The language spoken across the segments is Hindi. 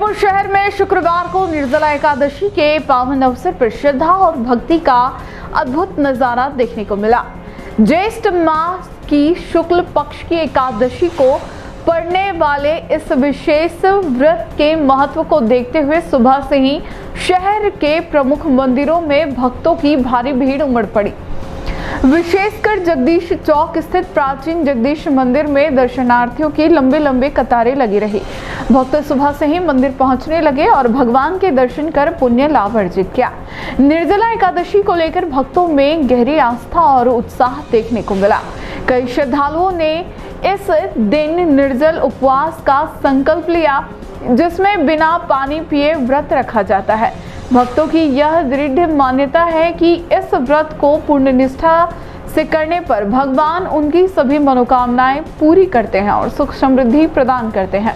उदयपुर शहर में शुक्रवार को निर्जला एकादशी के पावन अवसर पर श्रद्धा और भक्ति का अद्भुत नजारा देखने को मिला। ज्येष्ठ मास की शुक्ल पक्ष की एकादशी को पड़ने वाले इस विशेष व्रत के महत्व को देखते हुए सुबह से ही शहर के प्रमुख मंदिरों में भक्तों की भारी भीड़ उमड़ पड़ी। विशेषकर जगदीश चौक स्थित प्राचीन जगदीश मंदिर में दर्शनार्थियों की लंबे लंबे कतारें लगी रही। भक्त सुबह से ही मंदिर पहुंचने लगे और भगवान के दर्शन कर पुण्य लाभ अर्जित किया। निर्जला एकादशी को लेकर भक्तों में गहरी आस्था और उत्साह देखने को मिला। कई श्रद्धालुओं ने इस दिन निर्जल उपवास का संकल्प लिया, जिसमें बिना पानी पिए व्रत रखा जाता है। भक्तों की यह दृढ़ मान्यता है कि इस व्रत को पूर्ण निष्ठा से करने पर भगवान उनकी सभी मनोकामनाएं पूरी करते हैं और सुख समृद्धि प्रदान करते हैं।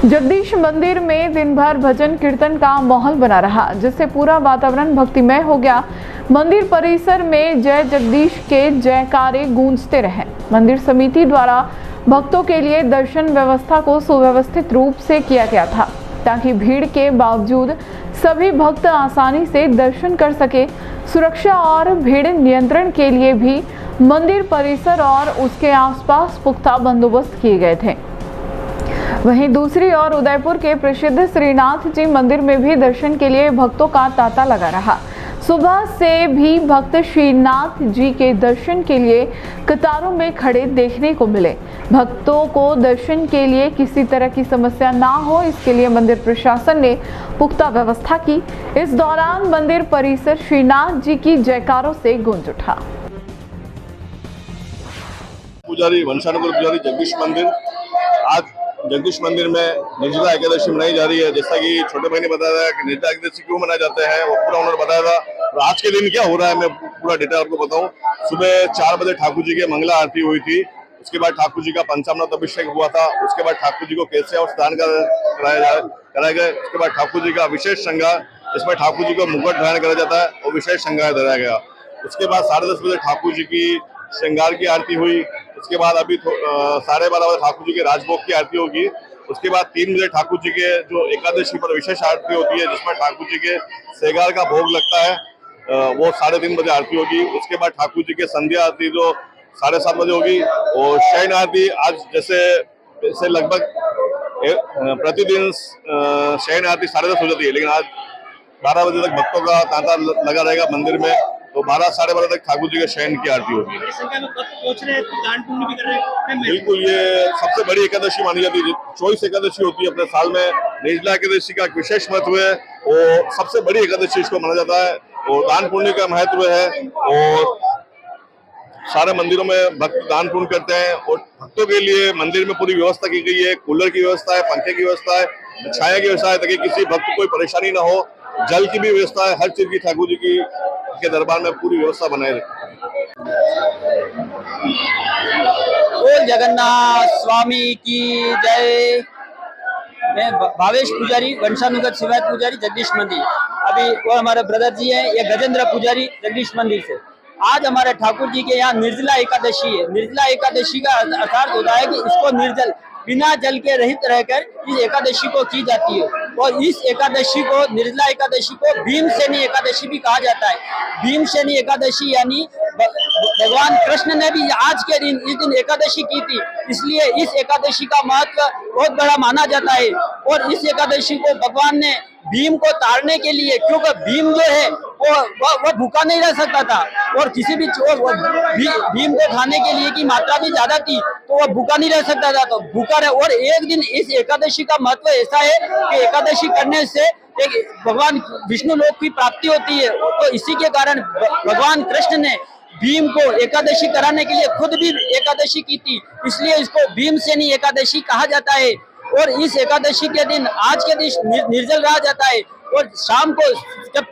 जगदीश मंदिर में दिन भर भजन कीर्तन का माहौल बना रहा, जिससे पूरा वातावरण भक्तिमय हो गया। मंदिर परिसर में जय जगदीश के जयकारे गूंजते रहे। मंदिर समिति द्वारा भक्तों के लिए दर्शन व्यवस्था को सुव्यवस्थित रूप से किया गया था, ताकि भीड़ के बावजूद सभी भक्त आसानी से दर्शन कर सके। सुरक्षा और भीड़ नियंत्रण के लिए भी मंदिर परिसर और उसके आसपास पुख्ता बंदोबस्त किए गए थे। वहीं दूसरी ओर उदयपुर के प्रसिद्ध श्रीनाथ जी मंदिर में भी दर्शन के लिए भक्तों का तांता लगा रहा। सुबह से भी भक्त श्रीनाथ जी के दर्शन के लिए कतारों में खड़े देखने को मिले। भक्तों को दर्शन के लिए किसी तरह की समस्या ना हो, इसके लिए मंदिर प्रशासन ने पुख्ता व्यवस्था की। इस दौरान मंदिर परिसर श्रीनाथ जी की जयकारों से गूंज उठा। पुजारी वंशानुकूल पुजारी जगदीश मंदिर, आज जगदीश मंदिर में निर्जला एकादशी मनाई जा रही है। जैसा कि छोटे भाई ने बताया था कि निर्जला एकादशी क्यों मनाए जाते हैं, वो पूरा उन्होंने बताया था। और आज के दिन क्या हो रहा है, मैं पूरा डिटेल आपको बताऊं। सुबह 4 बजे ठाकुर जी की मंगला आरती हुई थी। उसके बाद ठाकुर जी का पंचामृत अभिषेक हुआ था। उसके बाद ठाकुर जी को कैसे और स्नान कराया गया। उसके बाद ठाकुर जी का विशेष श्रृंगार, जिसमें ठाकुर जी को मुकुट धारण कराया जाता है, वो विशेष श्रृंगार कराया गया। उसके बाद 10:30 बजे ठाकुर जी की श्रृंगार की आरती हुई। उसके बाद अभी 12:30 बजे ठाकुर जी के राजभोग की आरती होगी। उसके बाद 3 बजे ठाकुर जी के जो एकादशी पर विशेष आरती होती है, जिसमें ठाकुर जी के सेगार का भोग लगता है, वो 3:30 बजे आरती होगी। उसके बाद ठाकुर जी के संध्या आरती जो 7:30 बजे होगी। और शयन आरती आज जैसे लगभग प्रतिदिन शयन आरती 10:30 हो जाती है, लेकिन आज 12 बजे तक भक्तों का तांता लगा रहेगा मंदिर में। तो 12 साढ़े 12 तक ठाकुर जी के शयन की आरती होगी। बिल्कुल, ये सबसे बड़ी एकादशी मानी जाती है। 24 एकादशी होती है अपने साल में। निर्जला एकादशी का एक विशेष महत्व है और सबसे बड़ी एकादशी इसको माना जाता है। और दान पुण्य का महत्व है और सारे मंदिरों में भक्त दान पुण्य करते हैं। और भक्तों के लिए मंदिर में पूरी व्यवस्था की गई है। कूलर की व्यवस्था है, पंखे की व्यवस्था है, छाया की व्यवस्था है, ताकि किसी भक्त को कोई परेशानी ना हो। जल की भी व्यवस्था है, हर चीज की ठाकुर जी की के दरबार में पूरी व्यवस्था बनाए रखी। बोल जगन्नाथ स्वामी की जय। मैं भावेश पुजारी, वंशानुगत सेवायत पुजारी, जगदीश मंदिर। अभी वो हमारे ब्रदर जी हैं, ये गजेंद्र पुजारी, जगदीश मंदिर से। आज हमारे ठाकुर जी के यहाँ निर्जला एकादशी है। निर्जला एकादशी का अर्थ होता है कि इसको निर्जल, बिना जल के रहित रहकर इस एकादशी को की जाती है। और इस एकादशी को, निर्जला एकादशी को भीमसेनी एकादशी भी कहा जाता है। भीमसेनी एकादशी यानी भगवान कृष्ण ने भी आज के दिन, इस दिन एकादशी की थी, इसलिए इस एकादशी का महत्व बहुत बड़ा माना जाता है। और इस एकादशी को भगवान ने भीम को तारने के लिए, क्योंकि भीम जो है वो भूखा नहीं रह सकता था और किसी भी भीम को खाने के लिए की मात्रा भी ज्यादा थी, तो वो भूखा नहीं रह सकता था, तो भूखा रहे। और एक दिन इस एकादशी का महत्व ऐसा है कि एकादशी करने से एक भगवान विष्णु लोक की प्राप्ति होती है। तो इसी के कारण भगवान कृष्ण ने भीम को एकादशी कराने के लिए खुद भी एकादशी की थी, इसलिए इसको भीमसेनी एकादशी कहा जाता है। और इस एकादशी के दिन, आज के दिन निर्जल रहा जाता है। और शाम को जब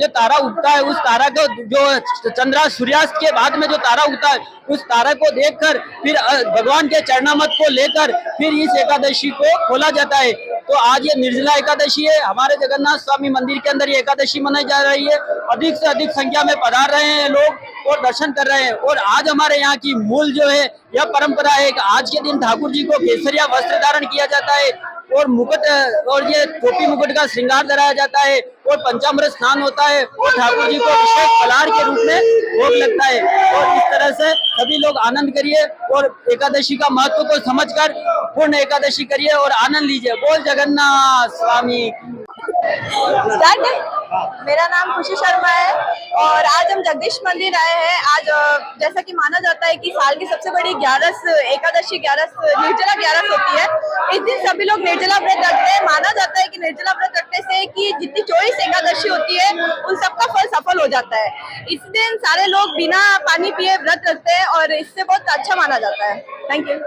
जो तारा उगता है, उस तारा को, जो चंद्रा सूर्यास्त के बाद में जो तारा उगता है, उस तारा को देखकर फिर भगवान के चरणामृत को लेकर फिर इस एकादशी को खोला जाता है। तो आज ये निर्जला एकादशी है। हमारे जगन्नाथ स्वामी मंदिर के अंदर ये एकादशी मनाई जा रही है। अधिक से अधिक संख्या में पधार रहे हैं लोग और दर्शन कर रहे हैं। और आज हमारे यहाँ की मूल जो है यह परंपरा है कि आज के दिन ठाकुर जी को केसरिया वस्त्र धारण किया जाता है। और मुकुट और ये टोपी मुकुट का श्रृंगार कराया जाता है और पंचामृत स्नान होता है और ठाकुर जी को विशेष फलाहार के रूप में भोग लगता है। और इस तरह से सभी लोग आनंद करिए और एकादशी का महत्व को समझकर पूर्ण एकादशी करिए और आनंद लीजिए। बोल जगन्नाथ स्वामी। स्टार्ट है। मेरा नाम खुशी शर्मा है और आज हम जगदीश मंदिर आए हैं। आज जैसा कि माना जाता है कि साल की सबसे बड़ी ग्यारस एकादशी निर्जला ग्यारस होती है। इस दिन सभी लोग निर्जला व्रत रखते हैं। माना जाता है कि निर्जला व्रत रखने से कि जितनी 24 एकादशी होती है उन सबका फल सफल हो जाता है। इस दिन सारे लोग बिना पानी पिए व्रत रखते हैं और इससे बहुत अच्छा माना जाता है। Thank you.